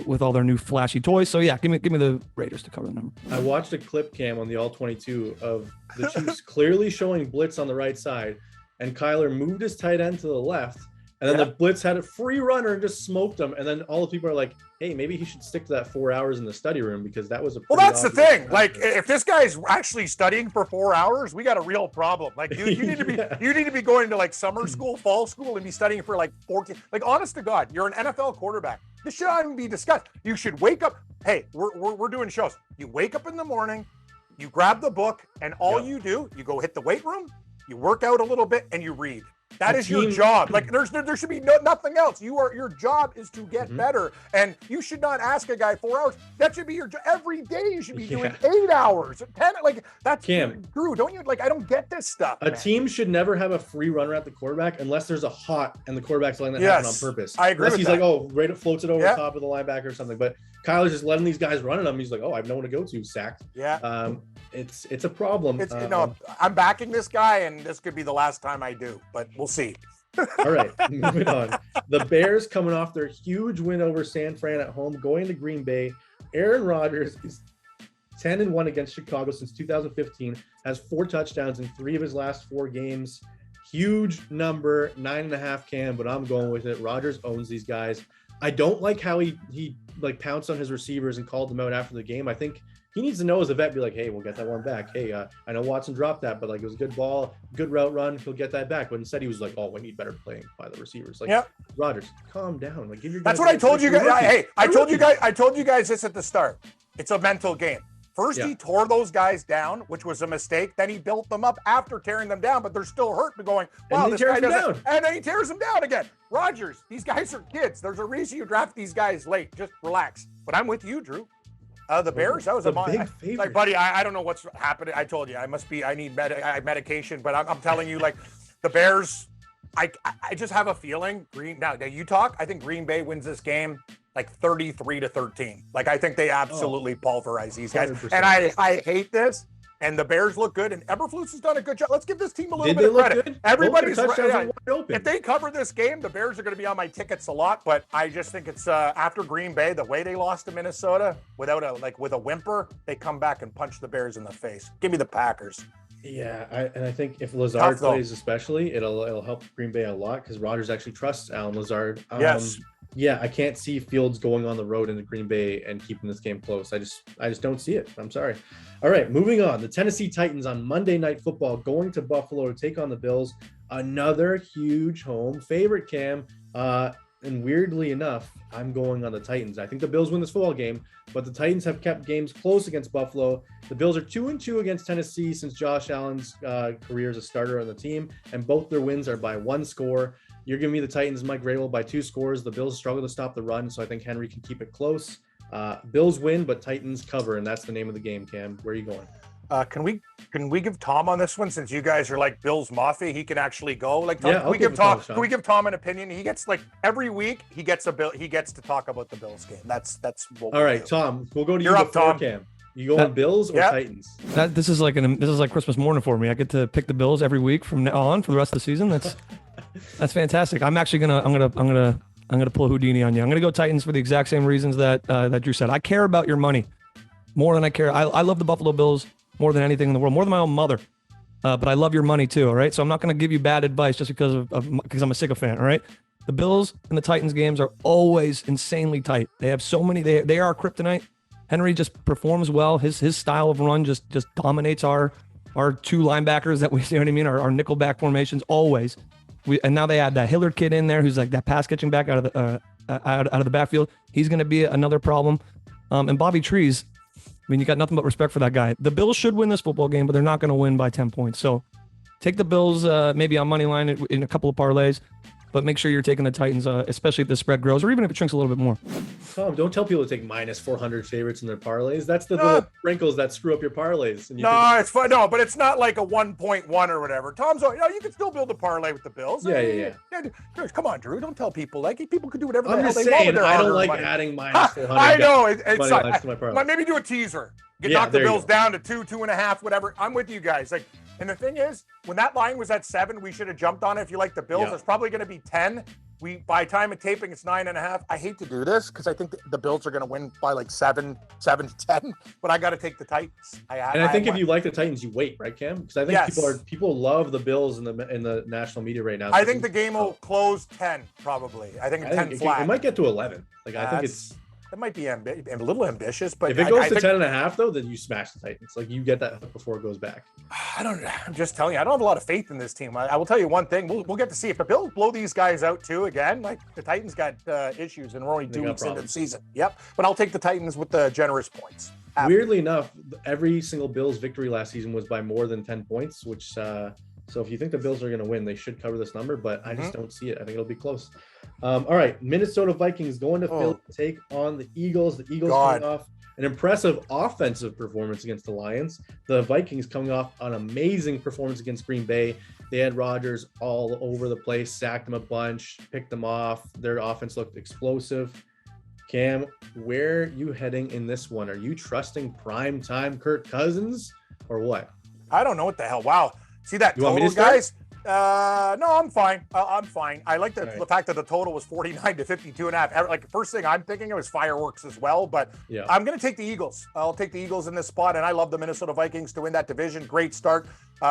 with all their new flashy toys. So yeah, give me the Raiders to cover the number. I watched a clip, Cam, on the All 22 of the Chiefs clearly showing blitz on the right side, and Kyler moved his tight end to the left. And then the blitz had a free runner and just smoked him. And then all the people are like, hey, maybe he should stick to that 4 hours in the study room because that was a Well, that's the thing. Like, if this guy's actually studying for 4 hours, we got a real problem. Like, you need to be going to like summer school, fall school, and be studying for like 14. Like, honest to God, you're an NFL quarterback. This should not even be discussed. You should wake up. Hey, we're doing shows. You wake up in the morning, you grab the book, and all you do, you go hit the weight room, you work out a little bit, and you read. That is your job. Like there should be nothing else. Your job is to get better, and you should not ask a guy 4 hours. That should be your job every day. You should be doing 8 hours, 10. Like that's Drew. Don't you like? I don't get this stuff. A team should never have a free runner at the quarterback unless there's a hot and the quarterback's letting that happen on purpose. I agree. Unless he's like, right, floats it over the top of the linebacker or something. But Kyler's just letting these guys run at him. He's like, I have no one to go to. Sacked. Yeah. It's a problem. I'm backing this guy, and this could be the last time I do, but we'll see. All right, moving on. The Bears coming off their huge win over San Fran at home, going to Green Bay. Aaron Rodgers is 10-1 against Chicago since 2015, has 4 touchdowns in 3 of his last 4 games. Huge number, 9.5, Cam, but I'm going with it. Rodgers owns these guys. I don't like how he like pounced on his receivers and called them out after the game. I think he needs to know as a vet, be like, hey, we'll get that one back. Hey, I know Watson dropped that, but like it was a good ball, good route run. He'll get that back. But instead he was like, we need better playing by the receivers. Like, Rodgers, calm down. Like, give your guys. That's what I told you guys. Hey, I told you guys this at the start. It's a mental game. First, he tore those guys down, which was a mistake. Then he built them up after tearing them down, but they're still hurt. But going, wow, this guy doesn't. And then he tears them down again. Rodgers, these guys are kids. There's a reason you draft these guys late. Just relax. But I'm with you, Drew. The Bears, that was a big favorite. Like, buddy, I don't know what's happening. I told you, I need medication, but I'm telling you, like, the Bears, I just have a feeling. Now you talk, I think Green Bay wins this game like 33-13. Like, I think they absolutely pulverize these guys. 100%. And I hate this. And the Bears look good, and Eberflus has done a good job. Let's give this team a little bit of credit. Good? Everybody's wide open. If they cover this game, the Bears are going to be on my tickets a lot. But I just think it's after Green Bay, the way they lost to Minnesota with a whimper, they come back and punch the Bears in the face. Give me the Packers. Yeah, I think if Lazard plays especially, it'll help Green Bay a lot because Rodgers actually trusts Alan Lazard. Yes. Yeah, I can't see Fields going on the road into Green Bay and keeping this game close. I just don't see it. I'm sorry. All right, moving on. The Tennessee Titans on Monday Night Football going to Buffalo to take on the Bills. Another huge home favorite, Cam. And weirdly enough, I'm going on the Titans. I think the Bills win this football game, but the Titans have kept games close against Buffalo. The Bills are 2-2 against Tennessee since Josh Allen's career as a starter on the team, and both their wins are by 1 score. You're giving me the Titans, Mike Vrabel, by 2 scores. The Bills struggle to stop the run, so I think Henry can keep it close. Bills win, but Titans cover, and that's the name of the game, Cam. Where are you going? Can we give Tom on this one, since you guys are like Bills Mafia? He can actually go. Like, Tom, Yeah, can we give Tom an opinion? He gets, like, every week he gets to talk about the Bills game. That's what all right, do. Tom. We'll go to You're you up, Tom. Cam. You going Bills or Titans? This is like Christmas morning for me. I get to pick the Bills every week from now on for the rest of the season. That's fantastic. I'm actually gonna pull a Houdini on you. I'm gonna go Titans for the exact same reasons that Drew said. I care about your money more than I care. I love the Buffalo Bills more than anything in the world, more than my own mother. But I love your money too. All right. So I'm not going to give you bad advice just because I'm a sycophant. All right. The Bills and the Titans games are always insanely tight. They have so many. They are kryptonite. Henry just performs well. His style of run just dominates our 2 linebackers that we, you know what I mean, our nickelback formations always. And now they add that Hillard kid in there who's like that pass catching back out of the backfield. He's going to be another problem. And Bobby Trees, I mean, you got nothing but respect for that guy. The Bills should win this football game, but they're not going to win by 10 points. So take the Bills maybe on money line in a couple of parlays, but make sure you're taking the Titans, especially if the spread grows or even if it shrinks a little bit more. Tom, don't tell people to take minus 400 favorites in their parlays. That's the little sprinkles that screw up your parlays. It's fun. No, but it's not like a 1.1 or whatever. Tom's, you can still build a parlay with the Bills. Yeah. Come on, Drew. Don't tell people. Like, people can do whatever the hell they want with their I don't like money. adding minus 400. I know. Maybe do a teaser. Knock the Bills down to 2, 2.5, whatever. I'm with you guys. Like, and the thing is, when that line was at 7, we should have jumped on it. If you like the Bills, it's probably going to be 10. By time of taping, it's 9.5. I hate to do this because I think the Bills are going to win by like 7 to 10. But I got to take the Titans. I think if you like the Titans, you wait, right, Cam? Because I think people love the Bills in the national media right now. So I think the game will close 10 probably. I think 10 flat. It might get to 11. Like I think it's. That might be a little ambitious, but if it goes to 10.5, though, then you smash the Titans. Like, you get that before it goes back. I'm just telling you, I don't have a lot of faith in this team. I will tell you one thing. We'll get to see if the Bills blow these guys out too again. Like, the Titans got issues, and we're only 2 weeks into the season. Yep, but I'll take the Titans with the generous points. Weirdly enough, every single Bills victory last season was by more than 10 points, which. So if you think the Bills are going to win, they should cover this number, but I just don't see it. I think it'll be close. All right, Minnesota Vikings going to Philly to take on the Eagles. The Eagles coming off an impressive offensive performance against the Lions. The Vikings coming off an amazing performance against Green Bay. They had Rodgers all over the place, sacked him a bunch, picked them off. Their offense looked explosive. Cam, where are you heading in this one? Are you trusting primetime Kirk Cousins or what? I don't know what the hell. Wow. See that total, guys? No, I'm fine. I'm fine. I like the fact that the total was 49 to 52.5. Like, first thing I'm thinking of is fireworks as well, but I'm going to take the Eagles. I'll take the Eagles in this spot, and I love the Minnesota Vikings to win that division. Great start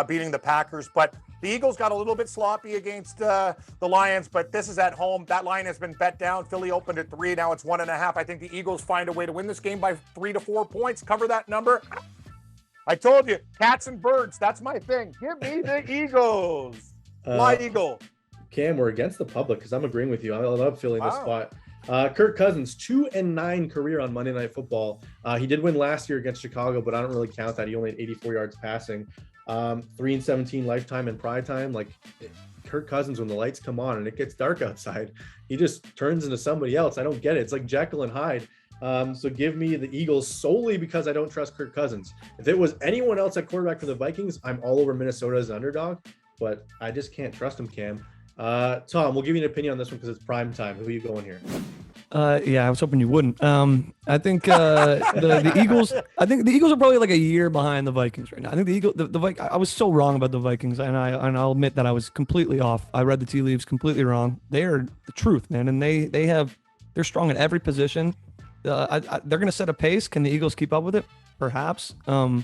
beating the Packers, but the Eagles got a little bit sloppy against the Lions, but this is at home. That line has been bet down. Philly opened at 3. Now it's 1.5. I think the Eagles find a way to win this game by 3 to 4 points. Cover that number. I told you, cats and birds. That's my thing. Give me the Eagles. My Eagle. Cam, we're against the public because I'm agreeing with you. I love filling this spot. Kirk Cousins, 2-9 career on Monday Night Football. He did win last year against Chicago, but I don't really count that. He only had 84 yards passing. 3-17 lifetime and prime time. Like, Kirk Cousins, when the lights come on and it gets dark outside, he just turns into somebody else. I don't get it. It's like Jekyll and Hyde. So give me the Eagles solely because I don't trust Kirk Cousins. If it was anyone else at quarterback for the Vikings, I'm all over Minnesota as an underdog, but I just can't trust him, Cam. Tom, we'll give you an opinion on this one because it's prime time. Who are you going here? Yeah, I was hoping you wouldn't. I think the Eagles. I think the Eagles are probably like a year behind the Vikings right now. I think the I was so wrong about the Vikings, and I'll admit that I was completely off. I read the tea leaves completely wrong. They are the truth, man, and they're strong at every position. They're going to set a pace. Can the Eagles keep up with it? Perhaps. The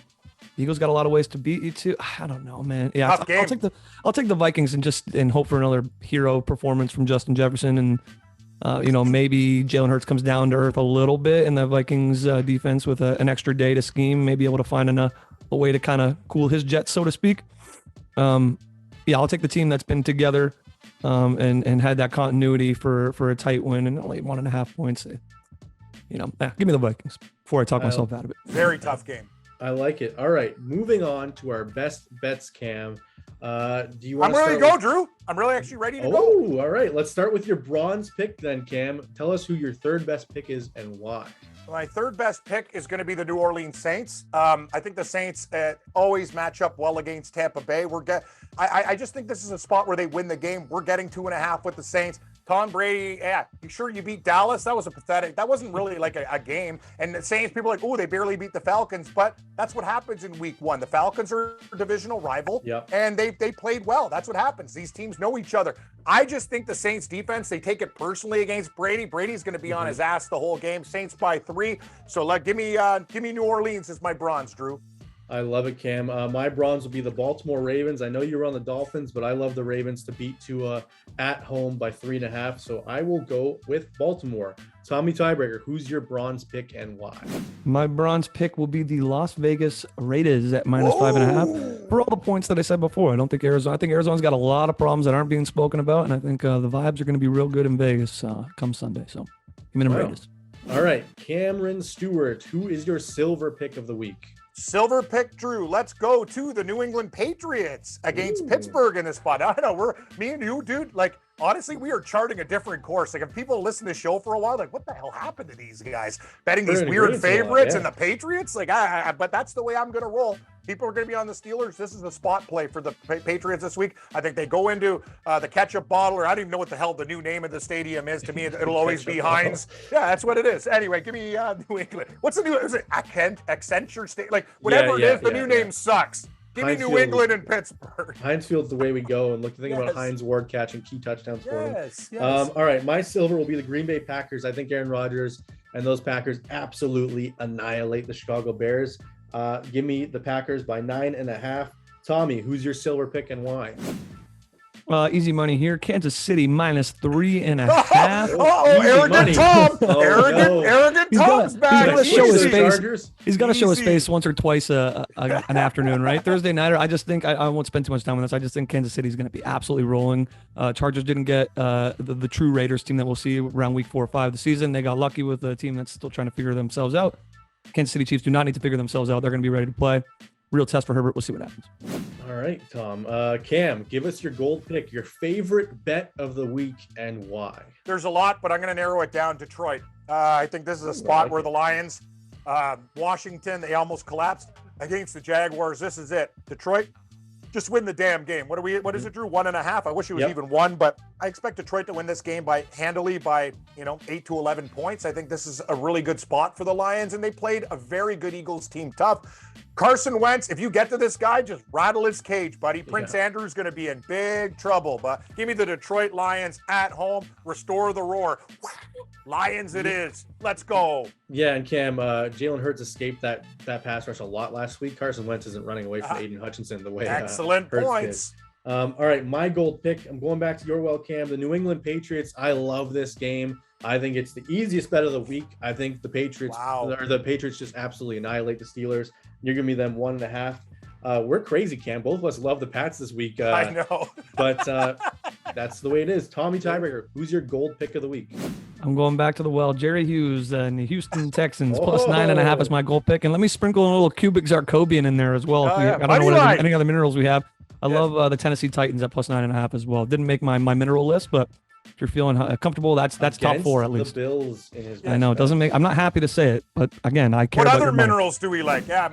Eagles got a lot of ways to beat you too. I don't know, man. Yeah, I'll take the Vikings and hope for another hero performance from Justin Jefferson, and maybe Jalen Hurts comes down to earth a little bit, and the Vikings defense with an extra day to scheme, maybe able to find a way to kind of cool his jets, so to speak. I'll take the team that's been together and had that continuity for a tight win and only 1.5 points. Give me the Vikings before I talk myself out of it. Very tough game. I like it. All right, moving on to our best bets, Cam. Do you want? I'm ready to go, Drew. I'm really actually ready to go. Oh, all right. Let's start with your bronze pick then, Cam. Tell us who your third best pick is and why. My third best pick is going to be the New Orleans Saints. I think the Saints always match up well against Tampa Bay. I just think this is a spot where they win the game. We're getting 2.5 with the Saints. Tom Brady, you sure you beat Dallas? That was that wasn't really like a game. And the Saints, people are like, oh, they barely beat the Falcons. But that's what happens in week one. The Falcons are a divisional rival, and they played well. That's what happens. These teams know each other. I just think the Saints defense, they take it personally against Brady. Brady's going to be on his ass the whole game. Saints by 3. So give me New Orleans as my bronze, Drew. I love it, Cam. My bronze will be the Baltimore Ravens. I know you were on the Dolphins, but I love the Ravens to beat Tua at home by 3.5. So I will go with Baltimore. Tommy Tiebreaker, who's your bronze pick and why? My bronze pick will be the Las Vegas Raiders at -5.5 for all the points that I said before. I think Arizona's got a lot of problems that aren't being spoken about, and I think the vibes are going to be real good in Vegas come Sunday. So give me the Raiders. All right, Cameron Stewart, who is your silver pick of the week? Silver pick, Drew. Let's go to the New England Patriots against Pittsburgh in this spot. I don't know. Me and you, dude, honestly, we are charting a different course. If people listen to the show for a while, what the hell happened to these guys? Betting these weird favorites and the Patriots? But that's the way I'm going to roll. People are going to be on the Steelers. This is a spot play for the Patriots this week. I think they go into the ketchup bottle, or I don't even know what the hell the new name of the stadium is. To me, it'll always be Heinz. Yeah, that's what it is. Anyway, give me New England. What's the new? Is it Accenture State? Whatever it is, the new name sucks. Give me New England and Pittsburgh. Heinz Field's the way we go. And think about Heinz Ward catching key touchdowns for him. Yes. All right, my silver will be the Green Bay Packers. I think Aaron Rodgers and those Packers absolutely annihilate the Chicago Bears. Give me the Packers by 9.5. Tommy, who's your silver pick and why? Easy money here. Kansas City -3.5. Arrogant Tom! Arrogant Tom's back. He's got to show his face once or twice an afternoon, right? Thursday nighter. I just think I won't spend too much time on this. I just think Kansas City is going to be absolutely rolling. Chargers didn't get the true Raiders team that we'll see around week 4 or 5 of the season. They got lucky with a team that's still trying to figure themselves out. Kansas City Chiefs do not need to figure themselves out. They're going to be ready to play. Real test for Herbert. We'll see what happens. All right, Tom. Cam, give us your gold pick, your favorite bet of the week and why. There's a lot, but I'm going to narrow it down. Detroit. I think this is a spot where the Lions, Washington, they almost collapsed against the Jaguars. This is it. Detroit, just win the damn game. What is it, Drew? 1.5. I wish it was even 1, but I expect Detroit to win this game handily by 8 to 11 points. I think this is a really good spot for the Lions, and they played a very good Eagles team tough. Carson Wentz, if you get to this guy, just rattle his cage, buddy. Prince Andrew's going to be in big trouble, but give me the Detroit Lions at home. Restore the roar. Lions it is. Let's go. Yeah, and Cam, Jalen Hurts escaped that pass rush a lot last week. Carson Wentz isn't running away from Aiden Hutchinson the way excellent Hurts points. did. All right, my gold pick. I'm going back to your Cam. The New England Patriots. I love this game. I think it's the easiest bet of the week. I think the Patriots just absolutely annihilate the Steelers. You're giving me them 1.5. We're crazy, Cam. Both of us love the Pats this week. I know. But that's the way it is. Tommy Tiebreaker, who's your gold pick of the week? I'm going back to the well. Jerry Hughes and the Houston Texans +9.5 is my gold pick. And let me sprinkle a little cubic zircobian in there as well. I don't know any other minerals we have. I love the Tennessee Titans at +9.5 as well. Didn't make my mineral list, but if you're feeling comfortable, that's top 4 at least. The Bills in his I know it doesn't make. I'm not happy to say it, but again, I care. What about other minerals do we like? Yeah,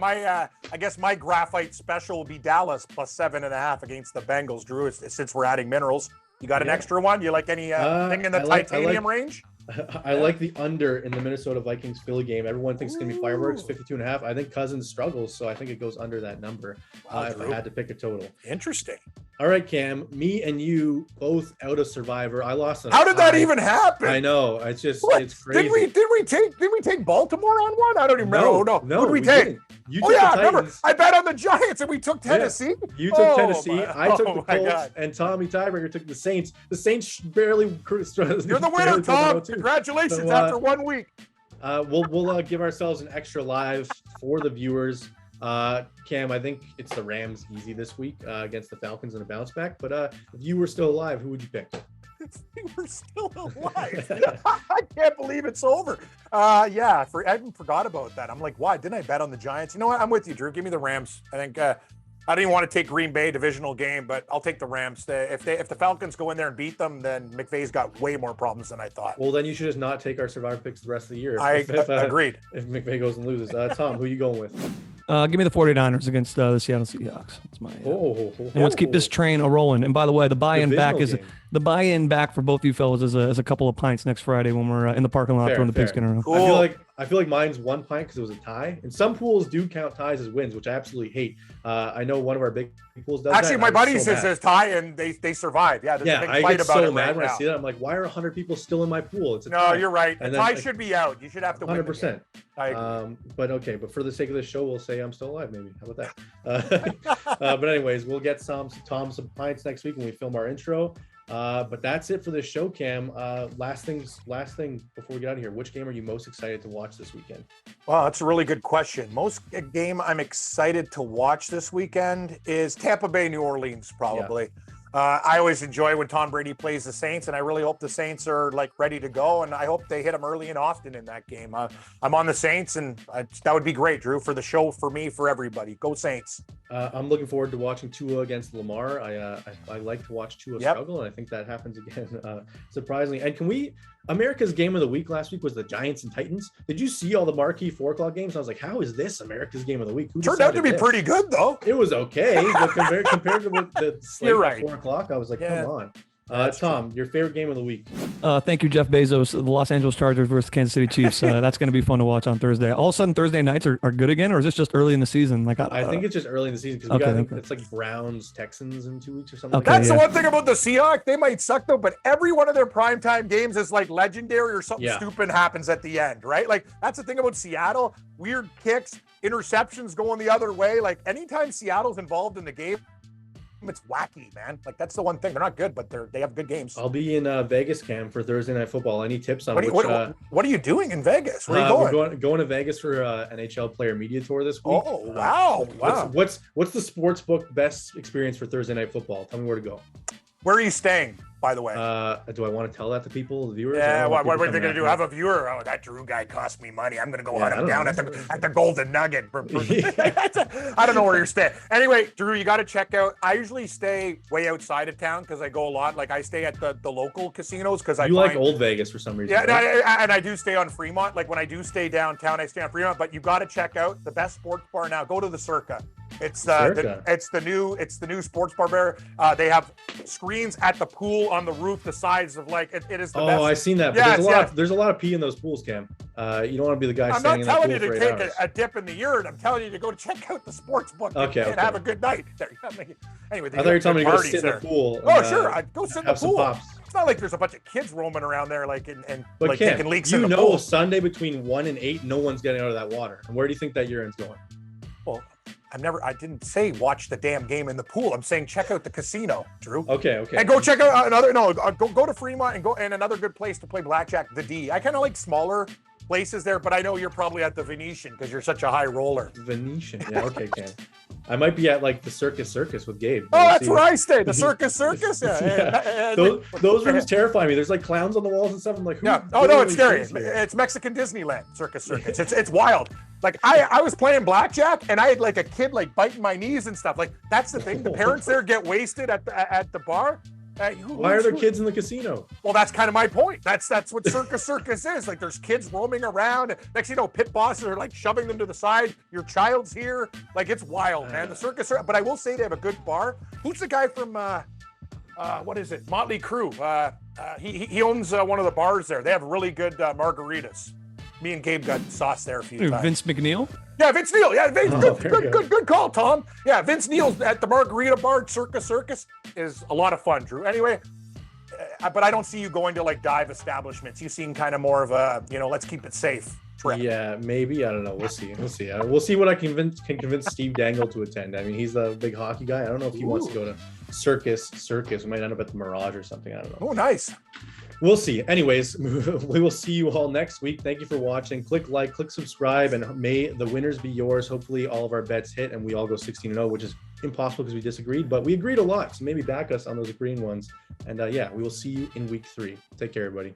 I guess my graphite special will be Dallas +7.5 against the Bengals. Drew, since we're adding minerals, you got an extra one? You like any thing in the titanium range? I like the under in the Minnesota Vikings Philly game. Everyone thinks it's going to be fireworks, 52.5. I think Cousins struggles, so I think it goes under that number if I had to pick a total. Interesting. All right, Cam, me and you both out of Survivor. I lost. How did that even happen? I know. It's just it's crazy. Did we take Baltimore on one? I don't even remember. No. Who did we take? Didn't. You took the Titans. Remember, I bet on the Giants and we took Tennessee. Yeah. You took Tennessee. I took the Colts, and Tommy Tiebreaker took the Saints. The Saints barely. You're the winner, Tom. Congratulations after 1 week. We'll give ourselves an extra live for the viewers. Cam, I think it's the Rams easy this week against the Falcons in a bounce back. But if you were still alive, who would you pick? We were still alive. I can't believe it's over. I even forgot about that. I'm like, why didn't I bet on the Giants? You know what? I'm with you, Drew. Give me the Rams. I think I don't even want to take Green Bay divisional game, but I'll take the Rams. If the Falcons go in there and beat them, then McVay's got way more problems than I thought. Well, then you should just not take our survivor picks the rest of the year. Agreed. If McVay goes and loses. Tom, who are you going with? Give me the 49ers against the Seattle Seahawks. That's my. And let's keep this train a rolling. And by the way, the buy-in back for both of you fellas is a couple of pints next Friday when we're in the parking lot throwing the pigskin around. Cool. I feel like mine's 1 pint because it was a tie, and some pools do count ties as wins, which I absolutely hate. I know one of our big pools does. Actually, that, my buddy says tie, and they survive. Yeah, there's a big fight about it right when now. I see that. I'm like, why are 100 people still in my pool? It's a no, tie. You're right. And a tie should be out. You should have to 100%. I agree. But for the sake of the show, we'll say I'm still alive. Maybe. How about that? But anyways, we'll get Tom some pints next week when we film our intro. But that's it for the show, Cam. Last thing before we get out of here, which game are you most excited to watch this weekend? Well, that's a really good question. Most game I'm excited to watch this weekend is Tampa Bay, New Orleans, probably. Yeah. I always enjoy when Tom Brady plays the Saints, and I really hope the Saints are ready to go, and I hope they hit them early and often in that game. I'm on the Saints, and that would be great, Drew, for the show, for me, for everybody. Go Saints. I'm looking forward to watching Tua against Lamar. I like to watch Tua struggle, and I think that happens again, surprisingly. And America's game of the week last week was the Giants and Titans. Did you see all the marquee 4:00 games? I was like, how is this America's game of the week? Turned out to be pretty good, though. It was okay, but compared to the slate at 4:00, I was like, come on. Tom, your favorite game of the week? Thank you, Jeff Bezos. The Los Angeles Chargers versus Kansas City Chiefs. That's going to be fun to watch on Thursday. All of a sudden, Thursday nights are good again, or is this just early in the season? I think it's just early in the season because it's like Browns Texans in 2 weeks or something. That's the one thing about the Seahawks. They might suck though, but every one of their primetime games is like legendary, or something stupid happens at the end, right? Like that's the thing about Seattle. Weird kicks, interceptions going the other way. Like anytime Seattle's involved in the game, it's wacky, man. Like that's the one thing. They're not good, but they have good games. I'll be in Vegas, Cam, for Thursday Night Football. Any tips on what are you doing in Vegas? Where are you going? We're going to Vegas for NHL Player Media Tour this week. Oh wow! What's the sportsbook best experience for Thursday Night Football? Tell me where to go. Where are you staying, by the way? Do I want to tell that to people, the viewers? Yeah, what are they going to do? Have a viewer? Oh, that Drew guy cost me money. I'm going to go hunt him down at the Golden Nugget. I don't know where you're staying. Anyway, Drew, you got to check out. I usually stay way outside of town because I go a lot. Like I stay at the local casinos because I like Old Vegas for some reason. Yeah, right? and I do stay on Fremont. Like when I do stay downtown, I stay on Fremont. But you got to check out the best sports bar now. Go to the Circa. It's the new sports bar there. They have screens at the pool on the roof, the sides of it is the best. Oh, I've seen that. But there's a lot of pee in those pools, Cam. You don't want to be the guy standing in that pool. I'm not telling you to take a dip in the urine. I'm telling you to go check out the sports book and have a good night. Anyway, I thought you were telling me to go sit in the pool. Oh, sure. I'd go sit in the pool. Pops. It's not like there's a bunch of kids roaming around there taking leaks in the pool. You know, Sunday between 1 and 8, no one's getting out of that water. And where do you think that urine's going? Well, I didn't say watch the damn game in the pool. I'm saying check out the casino, Drew. Okay. And go check out go to Fremont and another good place to play blackjack, the D. I kind of like smaller places there, but I know you're probably at the Venetian because you're such a high roller. Venetian, yeah, okay, Ken. I might be at the Circus with Gabe. Oh, that's where I stay. The Circus. Yeah. Those rooms terrify me. There's clowns on the walls and stuff. I'm like, Oh no, it's scary. It's Mexican Disneyland. Circus. It's wild. Like I was playing blackjack and I had a kid biting my knees and stuff. Like that's the thing. The parents there get wasted at the bar. Why are there kids in the casino? Well, that's kind of my point. That's what Circus is. There's kids roaming around. And next thing you know, pit bosses are shoving them to the side. Your child's here. It's wild, man. The Circus. But I will say they have a good bar. Who's the guy from what is it? Motley Crue. He owns one of the bars there. They have really good margaritas. Me and Gabe got sauce there a few times. Vince McNeil? Yeah, Vince Neil. Yeah, good call, Tom. Yeah, Vince Neil's at the Margarita Bar. Circus is a lot of fun, Drew. Anyway, but I don't see you going to dive establishments. You seem kind of more of a, let's keep it safe trip. Yeah, maybe. I don't know. We'll see. We'll see what I can convince Steve Dangle to attend. I mean, he's the big hockey guy. I don't know if he wants to go to Circus. We might end up at the Mirage or something. I don't know. Oh, nice. We'll see. Anyways, we will see you all next week. Thank you for watching. Click like, click subscribe, and may the winners be yours. Hopefully all of our bets hit and we all go 16-0, which is impossible because we disagreed, but we agreed a lot. So maybe back us on those agreeing ones. And we will see you in week 3. Take care, everybody.